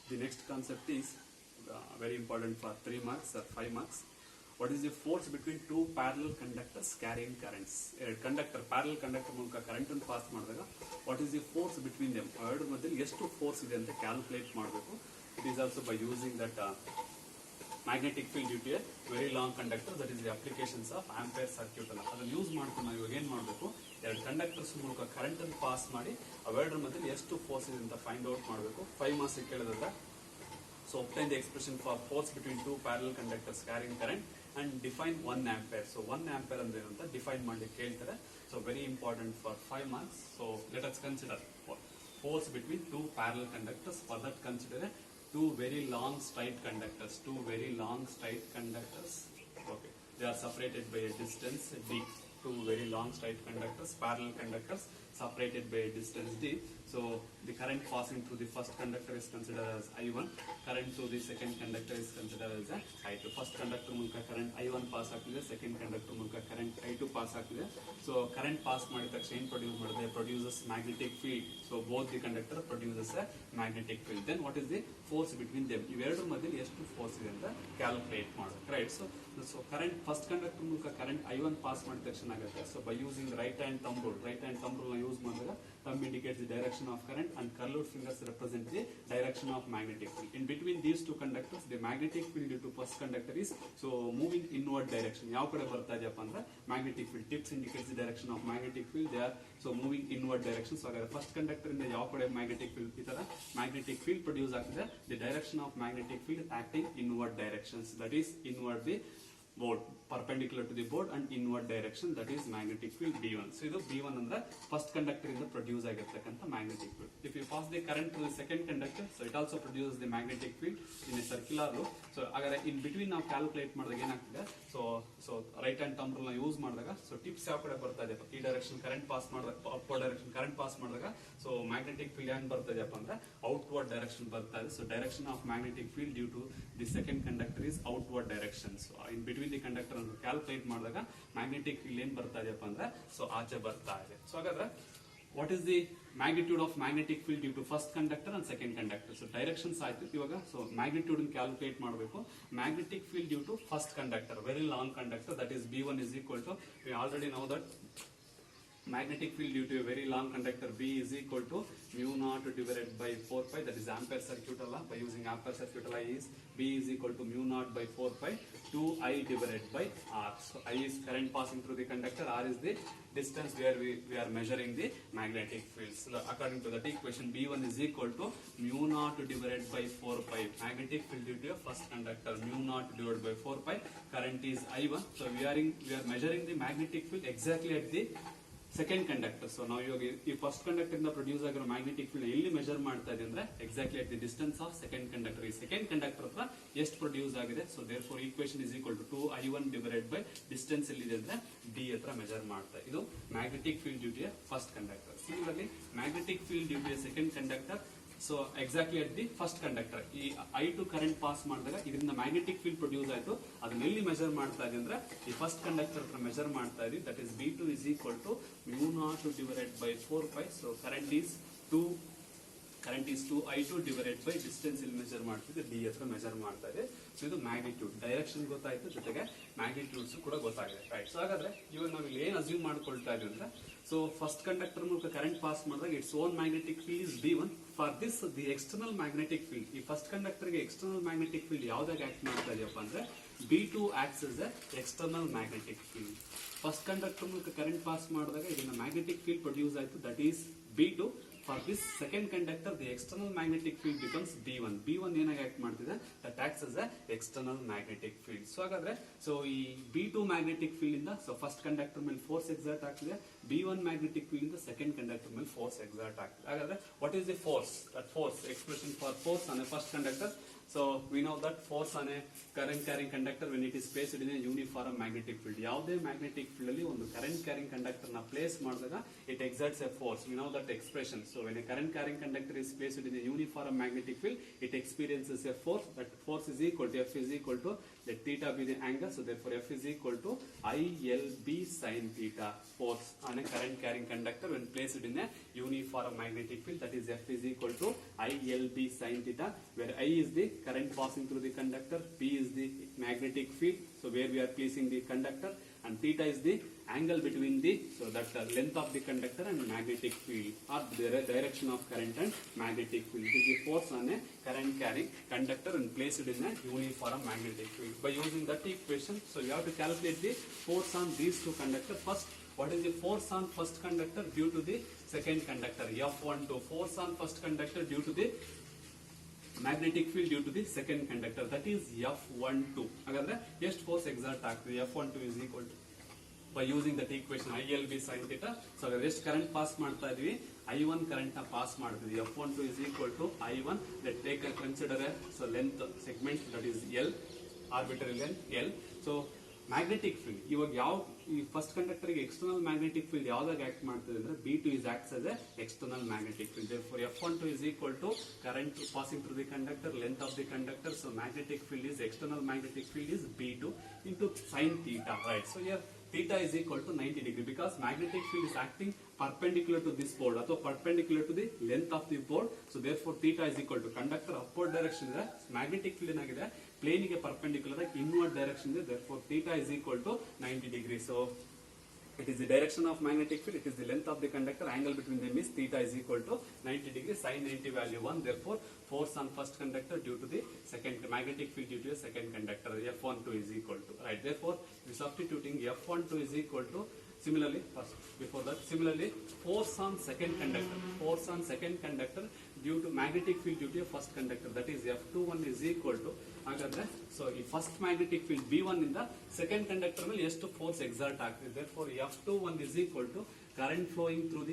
The next concept is very important for 3 marks or 5 marks. What is the force between two parallel conductors carrying currents? Conductor parallel conductor ಮೂಲಕ current ಅನ್ನು pass ಮಾಡಿದಾಗ what is the force between them? ಎರಡು ಮಧ್ಯೆ ಎಷ್ಟು force ಇದೆ ಅಂತ calculate ಮಾಡಬೇಕು. It is also by using that magnetic field due to a very long conductor, that is the applications of ampere circuit ಅಲ್ಲ. ಅದನ್ನು ಯೂಸ್ ಮಾಡ್ಕೊಂಡು ನಾವು ಇವಾಗ ಏನು ಮಾಡಬೇಕು, ಎರಡು ಕಂಡಕ್ಟರ್ಸ್ ಮೂಲಕ ಕರೆಂಟ್ ಅನ್ನು ಪಾಸ್ ಮಾಡಿ ಅವೆರಡರ ಮಧ್ಯೆ ಎಷ್ಟು ಫೋರ್ಸ್ ಇದೆ ಅಂತ ಫೈಂಡ್ ಔಟ್ ಮಾಡಬೇಕು. 5 ಮಾರ್ಕ್ಸ್ ಕೇಳಿದ್ರೆ so obtain the expression for force between two parallel conductors carrying current and define 1 ampere. So 1 ampere ಅಂದ್ರೆ ಏನು ಅಂತ ಡಿಫೈನ್ ಮಾಡಲಿಕ್ಕೆ ಹೇಳ್ತಾರೆ. So very important for 5 marks. So let us consider force between two parallel conductors. For that consider two very long straight conductors. Two very long straight conductors. Okay, they are separated by a distance d. Two very long straight conductors, parallel conductors separated by a distance d. So the current passing through the first conductor is considered as I1. Current through the second conductor is considered as I2. First conductor ಮೂಲಕ current I1 pass ಆಗ್ತಿದೆ, second conductor ಮೂಲಕ current I2 pass ಆಗ್ತಿದೆ. So current pass ಮಾಡಿದ ತಕ್ಷಣ ಏನು produce ಮಾಡುತ್ತೆ, produces magnetic field. So both the conductor produces a magnetic field. Then what is the force between them? ಇವೆರಡರ ಮಧ್ಯೆ ಎಷ್ಟು ಫೋರ್ಸ್ ಇದೆ ಅಂತ ಕ್ಯಾಲ್ಕುಲೇಟ್ ಮಾಡಬೇಕು, right? So current first conductor ಮೂಲಕ current I1 pass ಮಾಡಿದ ತಕ್ಷಣ ಆಗುತ್ತೆ. So by using right hand thumb rule use ಮಾಡಿದಾಗ thumb indicates the direction of current and curled fingers represent the direction of magnetic field. In between these two conductors, the magnetic field due to first conductor is so moving inward direction. ಯಾವ ಕಡೆ ಬರ್ತಾ ಇದೆಯಪ್ಪ ಅಂದ್ರೆ magnetic field. Tips indicates the direction of magnetic field. They are so moving inward direction. So ಹಾಗಾದ್ರೆ first conductor ಇಂದ ಯಾವ ಕಡೆ magnetic field ಈ ತರ magnetic field produce ಆಗ್ತಿದೆ. The direction of magnetic field acting inward directions. That is inward the board, perpendicular to the board and inward direction, that is magnetic field B1. So ಇದು B1 ಅಂದ್ರೆ first conductor ಇಂದ produce ಆಗಿರ್ತಕ್ಕಂಥ magnetic field. If you pass the current to the second conductor, so it also produces the magnetic field in a circular loop. So ಹಾಗಾದ್ರೆ in between ನಾವು calculate ಮಾಡಿದಾಗ ಏನಾಗ್ತಿದೆ, so right hand thumb rule ನ use ಮಾಡಿದಾಗ so tips ಯಾವ ಕಡೆ ಬರ್ತಾ ಇದೆ, ಈ ಡೈರೆಕ್ಷನ್ ಕರೆಂಟ್ ಪಾಸ್ ಮಾಡಿದಾಗ, ಅಪ್ವರ್ಡ್ ಡೈರೆಕ್ಷನ್ ಕರೆಂಟ್ ಪಾಸ್ ಮಾಡಿದಾಗ ಸೊ ಮ್ಯಾಗ್ನೆಟಿಕ್ ಫೀಲ್ಡ್ ಹೆಂಗ್ ಬರ್ತಾ ಇದೆಯಪ್ಪ ಅಂದ್ರೆ ಔಟ್ವರ್ಡ್ ಡೈರೆಕ್ಷನ್ ಬರ್ತಾ ಇದೆ. So direction of magnetic field due to the second conductor is outward direction. So in between the conductor ಅನ್ನು ಕ್ಯಾಲ್ಕುಲೇಟ್ ಮಾಡಿದಾಗ ಮ್ಯಾಗ್ನೆಟಿಕ್ ಫೀಲ್ಡ್ ಏನ್ ಬರ್ತಾ ಇದೆಯಪ್ಪ ಅಂದ್ರೆ ಸೊ ಆಚೆ ಬರ್ತಾ ಇದೆ. ಸೊ ಹಾಗಾದ್ರೆ what is the magnitude of magnetic field due to first conductor and second conductor? So directions ಆಯ್ತು ಇವಾಗ. ಸೊ magnitude ಅನ್ನು ಕ್ಯಾಲ್ಕುಲೇಟ್ ಮಾಡಬೇಕು. magnetic field due to first conductor, very long conductor, that is B1 is equal to, we already know that magnetic field due to a very long conductor B is equal to mu naught divided by 4 pi, that is ampere circuit law. By using ampere circuit law is B is equal to mu naught by 4 pi 2I divided by R. So I is current passing through the conductor, R is the distance where we are measuring the magnetic field. So according to that equation, B1 is equal to mu naught divided by 4 pi, magnetic field due to a first conductor, mu naught divided by 4 pi, current is I1. So we are measuring the magnetic field exactly at the second conductor. So ನಾವು ಇವಾಗ ಈ first conductor ಇಂದ produce ಆಗಿರೋ magnetic field ಎಲ್ಲಿ measure ಮಾಡ್ತಾ ಇದೆ ಅಂದ್ರೆ exactly at the distance of second conductor. ಈ ಸೆಕೆಂಡ್ ಕಂಡಕ್ಟರ್ ಹತ್ರ ಎಷ್ಟು ಪ್ರೊಡ್ಯೂಸ್ ಆಗಿದೆ, so therefore equation is equal to 2I1 divided by distance ಎಲ್ಲಿದೆ ಅಂದ್ರೆ ಡಿ ಹತ್ರ ಮೆಜರ್ ಮಾಡ್ತಾ. ಇದು magnetic field due to first conductor. Similarly magnetic field due to second conductor, so exactly at the first conductor ಈ I2 current pass ಮಾಡಿದಾಗ ಇದರಿಂದ magnetic field produce ಆಯ್ತು. ಅದನ್ನ ಎಲ್ಲಿ ಮೆಜರ್ ಮಾಡ್ತಾ ಇದೆ ಅಂದ್ರೆ ಈ ಫಸ್ಟ್ ಕಂಡಕ್ಟರ್ ಹತ್ರ ಮೆಜರ್ ಮಾಡ್ತಾ ಇದೀವಿ. That is B2 is equal to mu naught divided by 4 pi. So current is 2I2 divided by distance ಇಲ್ಲಿ ಮೆಜರ್ ಮಾಡ್ತಿದೆ, ಡಿ ಹತ್ರ ಮೆಜರ್ ಮಾಡ್ತಾ ಇದೆ. ಸೊ ಇದು ಮ್ಯಾಗ್ನಿಟ್ಯೂಡ್, ಡೈರೆಕ್ಷನ್ ಗೊತ್ತಾಯ್ತು, ಜೊತೆಗೆ ಮ್ಯಾಗ್ನಿಟ್ಯೂಡ್ಸ್ ಕೂಡ ಗೊತ್ತಾಗಿದೆ, ರೈಟ್? ಸೊ ಹಾಗಾದ್ರೆ ಇವಾಗ ನಾವು ಇಲ್ಲಿ ಏನ್ ಅಸ್ಯೂಮ್ ಮಾಡ್ಕೊಳ್ತಾ ಇದೀವಿ ಅಂದ್ರೆ, ಸೊ ಫಸ್ಟ್ ಕಂಡಕ್ಟರ್ ಮೂಲಕ ಕರೆಂಟ್ ಪಾಸ್ ಮಾಡಿದಾಗ its own magnetic field is B1. For this the external magnetic field, ಈ ಫಸ್ಟ್ ಕಂಡಕ್ಟರ್ ಗೆ ಎಕ್ಸ್ಟರ್ನಲ್ ಮ್ಯಾಗ್ನೆಟಿಕ್ ಫೀಲ್ಡ್ ಯಾವ್ದಾಗ ಆಕ್ಟ್ ಮಾಡ್ತಾ ಇದೆಯಪ್ಪ ಅಂದ್ರೆ B2 acts as a external magnetic field. First conductor ಮೂಲಕ current pass ಮಾಡಿದಾಗ ಇದನ್ನ magnetic field produce ಆಯ್ತು, that is B2. For this second conductor, the external magnetic field becomes B1. B1 ಏನಾಗಿ act ಮಾಡ್ತಿದೆ, that acts as a external magnetic field. So ಹಾಗಾದ್ರೆ so ಈ B2 magnetic field ಇಂದ so first conductor ಮೇಲೆ force exert ಆಗ್ತಿದೆ, B1 magnetic field ಇಂದ second conductor ಮೇಲೆ force exert ಆಗ್ತಿದೆ. ಹಾಗಾದ್ರೆ what is the force? That force expression for force on A first conductor. So we know that force on a current carrying conductor when it is placed in a uniform magnetic field. ಯಾವುದೇ magnetic field ಅಲ್ಲಿ ಒಂದು current carrying conductor ನ place ಮಾಡಿದಾಗ it exerts a force. We know that expression. So when a current carrying conductor is placed in a uniform magnetic field, it experiences a force. That force is equal to F is equal to, let theta be the angle. So therefore F is equal to ILB sin theta. Force on a current carrying conductor when placed in a uniform magnetic field, that is F is equal to ILB sin theta, where I is the current passing through the conductor, P is the magnetic field, so where we are placing the conductor, and theta is the angle between the, so that length of the conductor and magnetic field, or the direction of current and magnetic field. It is the force on a current carrying conductor and placed in a uniform magnetic field. By using that equation, so you have to calculate the force on these two conductors. First, what is the force on first conductor due to the second conductor? F12, force on first conductor due to the magnetic field due to the second conductor, that is F12. Hagadre ಎಷ್ಟು force exert ಆಗ್ತದೆ? F12 is equal to, by using that equation ILB sin theta, so hagadre ಎಷ್ಟು current pass ಮಾಡ್ತಾ ಇದೀವಿ? I1 current ನ pass ಮಾಡ್ತಿದ್ವಿ. F12 is equal to I1. Let take a consider a so length segment, that is L, arbitrary length L. So magnetic field, ಇವಾಗ ಯಾವ ಈ first conductor ಗೆ external magnetic field ಯಾವ್ದಾಗ act ಮಾಡ್ತದೆ ಅಂದ್ರೆ B2 is acts as a external magnetic field. Therefore F12 is equal to current passing through the conductor, length of the conductor, so magnetic field is external magnetic field is B2 into sin theta, right? So here theta is equal to 90 degree, because magnetic field is acting perpendicular to this pole or perpendicular to the length of the pole. So therefore theta is equal to conductor upward direction ಇದೆ, magnetic field ಏನಾಗಿದೆ plane ಗೆ perpendicular ಆಗಿ inward direction ಇದೆ. Therefore theta is equal to 90 degree. So it is the direction of magnetic field, it is the length of the conductor, angle between them is theta is equal to 90 degree, sin 90 value 1. Therefore force on first conductor due to the second magnetic field due to the second conductor, F12 is equal to, right? Therefore substituting F12 is equal to, similarly first before that, similarly force on second conductor due to magnetic field due to a first conductor, that is F21 is equal to, ಹಾಗಾದ್ರೆ so ಈ first magnetic field B1 ಇಂದ second conductor ಮೇಲೆ ಎಷ್ಟು force exert ಆಗ್ತಿದೆ? therefore F21 is equal to current flowing through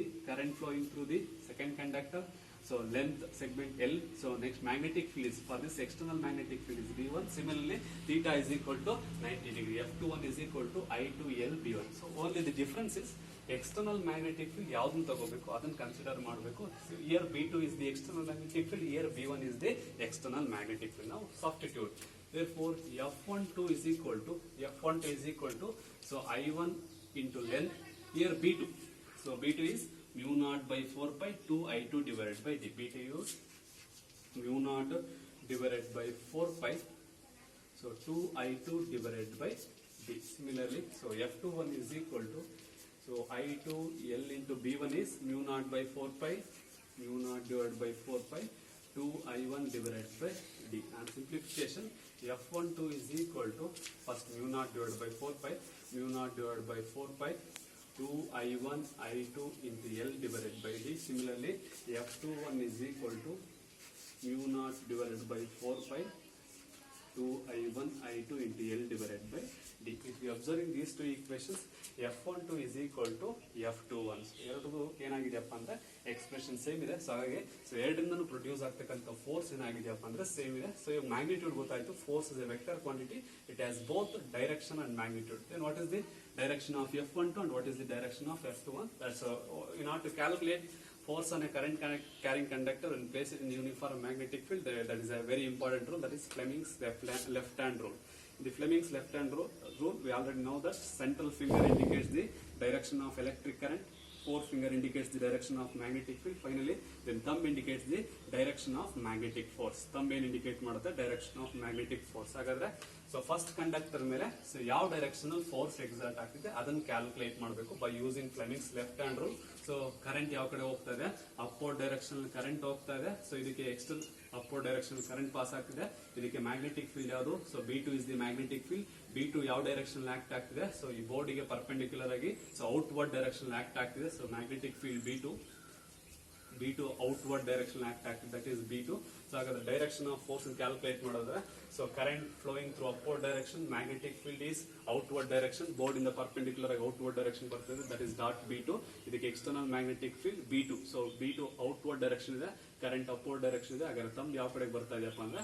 the second conductor, so length segment L. So next magnetic field is, for this external magnetic field is B1. Similarly theta is equal to 90 degree, F21 is equal to I2L B1. So only the difference is external magnetic field ಯಾವ್ದನ್ನ ತಗೋಬೇಕು ಅದನ್ನ consider ಮಾಡಬೇಕು. Here B2 is the external magnetic field, here B1 is the external magnetic field. Now substitute. Therefore F12 is equal to so I1 into length, here B2, so B2 is mu naught by 4 pi 2 I2 divided by d. B2 is mu naught divided by 4 pi, so 2 I2 divided by d. Similarly, so F21 is equal to, so I2 L into B1 is mu naught by 4 pi, mu naught divided by 4 pi 2 I1 divided by d. And simplification, F12 is equal to, first mu naught divided by 4 pi, mu naught divided by 4 pi 2 I1 I2 into L divided by d. Similarly F21 is equal to mu naught divided by 4 pi 2 I1 I2 into L divided by d. If you observing these two equations, F12 is equal to F21. ಎರಡು ಏನಾಗಿದೆಯಪ್ಪ ಅಂದ್ರೆ expression same ಇದೆ. So ಹಾಗೆ so ಎರಡರಿಂದನೂ produce ಆಗ್ತಕ್ಕಂಥ force ಏನಾಗಿದೆಯಪ್ಪ ಅಂದ್ರೆ same ಇದೆ. ಸೊ ಇವಾಗ ಮ್ಯಾಗ್ನಿಟ್ಯೂಡ್ ಗೊತ್ತಾಯ್ತು, force is a vector quantity, it has both direction and magnitude. Then what is the direction of F12 and what is the direction of F21? That's in order to calculate force on a current carrying conductor and place it in uniform magnetic field, that is a very important rule, that is Fleming's left hand rule. In the Fleming's left hand rule, we already know that central finger indicates the direction of electric current, forefinger indicates the direction of magnetic field, finally then thumb indicates the direction of magnetic force. Thumb ಏನು indicate ಮಾಡುತ್ತೆ direction of magnetic force. ಹಾಗಾದ್ರೆ so first conductor ಮೇಲೆ so ಯಾವ direction force exert ಆಗ್ತಿದೆ ಅದನ್ನ calculate ಮಾಡಬೇಕು by using Fleming's left hand rule. So current ಯಾವ ಕಡೆ ಹೋಗ್ತಾ ಇದೆ, ಅಪ್ವರ್ಡ್ ಡೈರೆಕ್ಷನ್ ಕರೆಂಟ್ ಹೋಗ್ತಾ ಇದೆ. ಸೊ ಇದಕ್ಕೆ external upward direction current pass ಆಗ್ತಿದೆ. ಇದಕ್ಕೆ ಮ್ಯಾಗ್ನೆಟಿಕ್ ಫೀಲ್ಡ್ ಯಾವುದು, so B2 is the magnetic field. B2 ಯಾವ ಡೈರೆಕ್ಷನ್ ಆಕ್ಟ್ ಆಗ್ತಿದೆ, ಸೊ ಈ ಬೋರ್ಡಿಗೆ ಪರ್ಪೆಂಡಿಕ್ಯುಲರ್ ಆಗಿ ಸೊ ಔಟ್ವರ್ಡ್ ಡೈರೆಕ್ಷನ್ ಆಕ್ಟ್ ಆಗ್ತಿದೆ. So magnetic field B2 outward direction act active, that is B2. So the direction of force in calculate ಮಾಡಿದ್ರೆ so current flowing through upward direction, magnetic field is outward direction, board in the perpendicular outward direction ಬರ್ತದೆ, that is dot B2. ಇದಕ್ಕೆ external magnetic field B2, so B2 outward direction ಇದೆ, current upward direction ಇದೆ. ಹಾಗಾದ್ರೆ thumb ಯಾವ ಕಡೆಗೆ ಬರ್ತಾ ಇದೆಯಪ್ಪ ಅಂದ್ರೆ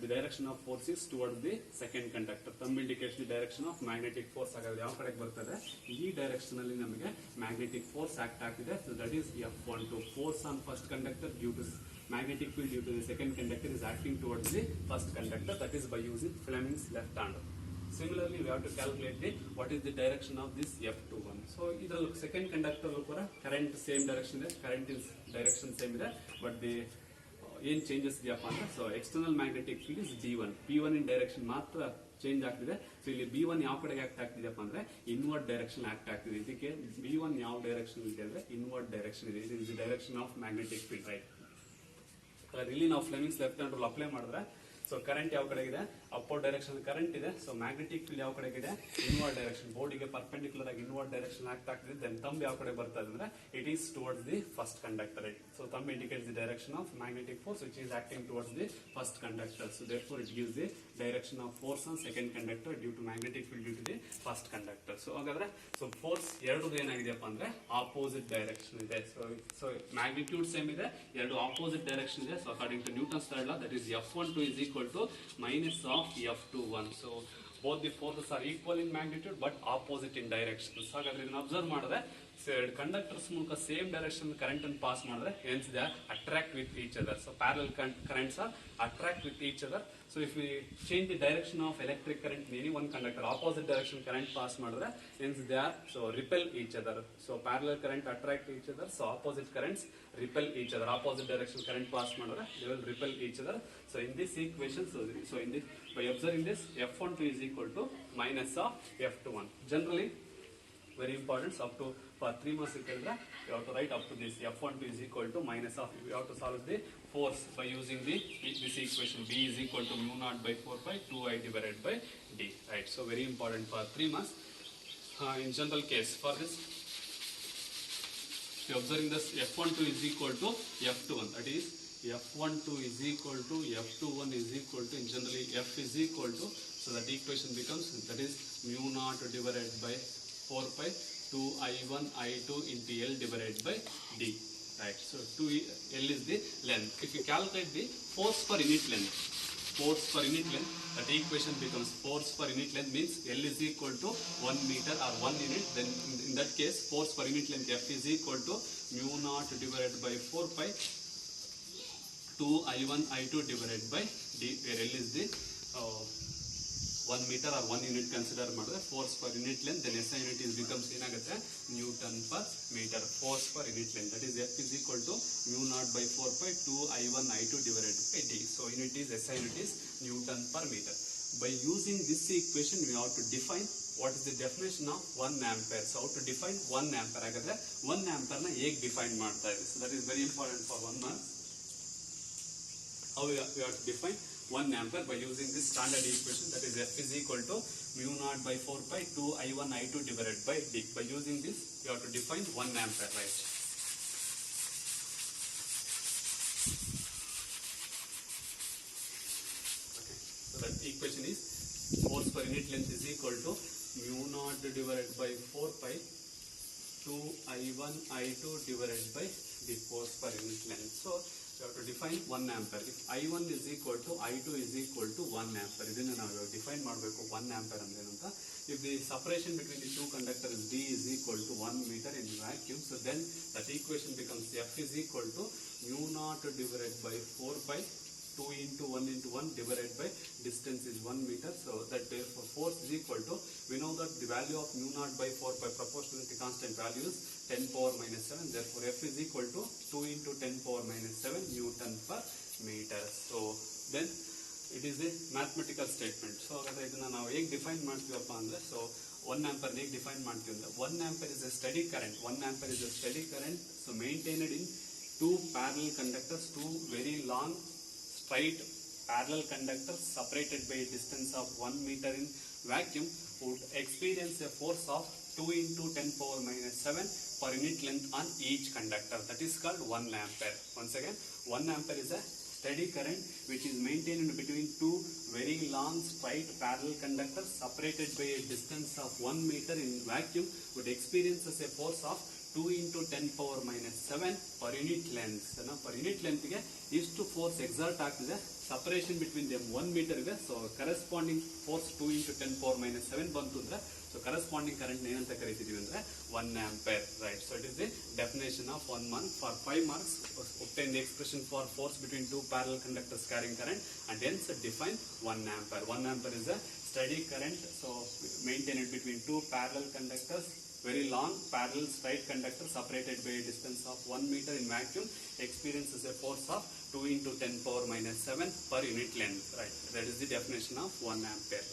the direction of force is towards the second conductor. Thumb indicates the direction of magnetic force. ಹಾಗಾದ್ರೆ ಯಾವ ಕಡೆಗೆ ಬರ್ತದೆ, ಈ ಡೈರೆಕ್ಷನ್ ಅಲ್ಲಿ ನಮಗೆ magnetic force act ಆಗ್ತಿದೆ. So that is F12. Force on first conductor due to magnetic field due to the second conductor is acting towards the first conductor, that is by using Fleming's left hand. Similarly, we have to calculate the what is the direction of this F21. So either second conductor current same direction is, current is direction same ಇದೆ, but the ಏನ್ changes ಇದೆಯಪ್ಪ ಅಂದ್ರೆ so external magnetic field is B1. P1 in direction ಮಾತ್ರ change ಆಗ್ತಿದೆ. So ಇಲ್ಲಿ B1 ಯಾವ ಕಡೆಗೆ act ಆಗ್ತಿದೆಯಪ್ಪ ಅಂದ್ರೆ ಇನ್ವರ್ಡ್ ಡೈರೆಕ್ಷನ್ ಆಕ್ಟ್ ಆಗ್ತಿದೆ. ಇದಕ್ಕೆ B1 ಯಾವ ಡೈರೆಕ್ಷನ್ ಇದೆ ಅಂದ್ರೆ ಇನ್ವರ್ಡ್ ಡೈರೆಕ್ಷನ್ ಇದೆ. It is the direction of magnetic field, right? ಇಲ್ಲಿ ನಾವು Fleming's left hand rule apply ಮಾಡಿದ್ರೆ ಸೊ ಕರೆಂಟ್ ಯಾವ ಕಡೆ ಇದೆ, ಅಪ್ವರ್ಡ್ ಡೈರೆಕ್ಷನ್ ಕರೆಂಟ್ ಇದೆ. ಸೊ ಮ್ಯಾಗ್ನೆಟಿಕ್ ಫೀಲ್ಡ್ ಯಾವ ಕಡೆ ಇದೆ, ಇನ್ವರ್ಡ್ ಡೈರೆಕ್ಷನ್, ಬೋರ್ಡಿಗೆ ಪರ್ಪೆಂಡಿಕ್ಯುಲರ್ ಆಗಿ ಇನ್ವರ್ಡ್ ಡೈರೆಕ್ಷನ್ ಆಕ್ಟ್ ಆಗ್ತಿದೆ. ದೆನ್ ಥಂಬ್ ಯಾವ ಕಡೆ ಬರ್ತಾ ಇದೆ ಅಂದ್ರೆ it is towards the first conductor, right? So thumb indicates the direction of magnetic force which is acting towards the first conductor. So therefore it gives the direction of force on second conductor due to magnetic field due to the first conductor. So ಹಾಗಾದ್ರೆ so force ಎರಡದು ಏನಾಗಿದೆಯಪ್ಪ ಅಂದ್ರೆ opposite direction ಇದೆ. So magnitude same ಇದೆ, ಎರಡು opposite direction ಇದೆ. So according to Newton's third law, that is F12 is equal to minus of F21. So both the forces are equal in magnitude but opposite in direction. So ಹಾಗಾದ್ರೆ ಇದನ್ನ observe ಮಾಡಿದ್ರೆ ಎರಡು conductors ಮೂಲಕ same direction current ಅನ್ನು pass ಮಾಡಿದ್ರೆ ಏನಿದೆ, attract with each other. So parallel currents are attract with each other. So if we change the direction of electric current in any one conductor, opposite direction current pass ಮಾಡಿದ್ರೆ ಏನಿದೆ are so repel each other. So parallel current attract each other, so opposite currents repel each other. Opposite direction current pass ಮಾಡಿದ್ರೆ they will repel each other. So in this equation, so in this, by observing this, F12 is equal to minus of F21. Generally very important, so up to for 3 marks you have to write up to this F12 is equal to minus of, you have to solve the force by using this equation. B is equal to mu naught by 4 pi 2I divided by D, right? So very important for 3 marks. In general case for this, so observing this F12 is equal to F21, that is F12 is equal to F21 is equal to, in generally F is equal to, so that equation becomes, that is mu naught divided by 4 pi 2I1 I2 into L divided by D, right? So 2L is the length. If you calculate the force per unit length, that equation becomes force per unit length means L is equal to 1 meter or 1 unit. Then in that case force per unit length F is equal to mu naught divided by 4 pi 2I1 I2 divided by D, where L is the 1 meter or 1 unit consider ಮಾಡಿದ್ರೆ force per unit length, then SI unit is becomes ಏನಾಗುತ್ತೆ Newton per meter. Force per unit length, that is F is equal to mu naught by 4 pi 2I1 I2 divided by D. So unit is SI unit is Newton per meter. By using this equation we have to define what is the definition of 1 ampere. So how to define 1 ampere, ಹಾಗಾದ್ರೆ 1 ampere ನ ಹೇಗೆ define ಮಾಡ್ತಾ ಇದೆ. So that is very important for 1 mark. How we have to define 1 ampere by using this standard equation, that is F is equal to mu naught by 4 pi 2I1 I2 divided by D. By using this you have to define 1 ampere, right? Okay, so that equation is force per unit length is equal to mu naught divided by 4 pi 2I1 I2 divided by the force per unit length. So you have to define 1 ampere. If I1 is equal to I2 is equal to 1 ampere, ಇದನ್ನ ನಾವು define ಮಾಡಬೇಕು 1 ampere ಅಂದ್ರೆ ಏನಂತ. If the separation between the two conductors D is equal to 1 meter in vacuum, so then that equation becomes F is equal to mu naught divided by 4 pi 2 into 1 into 1 divided by distance is 1 meter. So that therefore force is equal to, we know that the value of mu naught by 4 pi proportionality constant value is 10 power minus 7. Therefore F is equal to 2 into 10 power minus 7 Newton per meter. So then it is a mathematical statement. So ಹಾಗಾದ್ರೆ ಇದನ್ನ ನಾವು ಹೇಗೆ define ಮಾಡ್ತೀವಪ್ಪ ಅಂದ್ರೆ, so 1 ampere ಹೇಗೆ define ಮಾಡ್ತೀವಿ ಅಂದ್ರೆ 1 ampere is a steady current. 1 ampere is a steady current, so maintained in two parallel conductors, two very long straight parallel conductors separated by a distance of 1 meter in vacuum would experience a force of 2 into 10 power minus 7 per unit length on each conductor. That is called 1 ampere. Once again, 1 ampere is a steady current which is maintained between two very long straight parallel conductors separated by a distance of 1 meter in vacuum would experience a force of 2 into 10 power minus 7 per unit length. Per unit length ಗೆ ಇಷ್ಟು force exert ಆಗ್ತಿದೆ, separation between them 1 metre ಇದೆ. So corresponding force 2 into 10 power minus 7 ಬಂತು ಅಂದ್ರೆ so corresponding current ಏನಂತ ಕರಿತೀವಿ ಅಂದ್ರೆ 1 ampere, right. So it is the definition of 1 month. For 5 marks, obtain the expression for force between two parallel conductors carrying current and hence define 1 ampere. 1 ampere is a steady current, so maintain it between two parallel conductors, very long parallel straight conductor separated by a distance of 1 meter in vacuum, experiences a force of 2 into 10 power minus 7 per unit length, right. That is the definition of 1 ampere.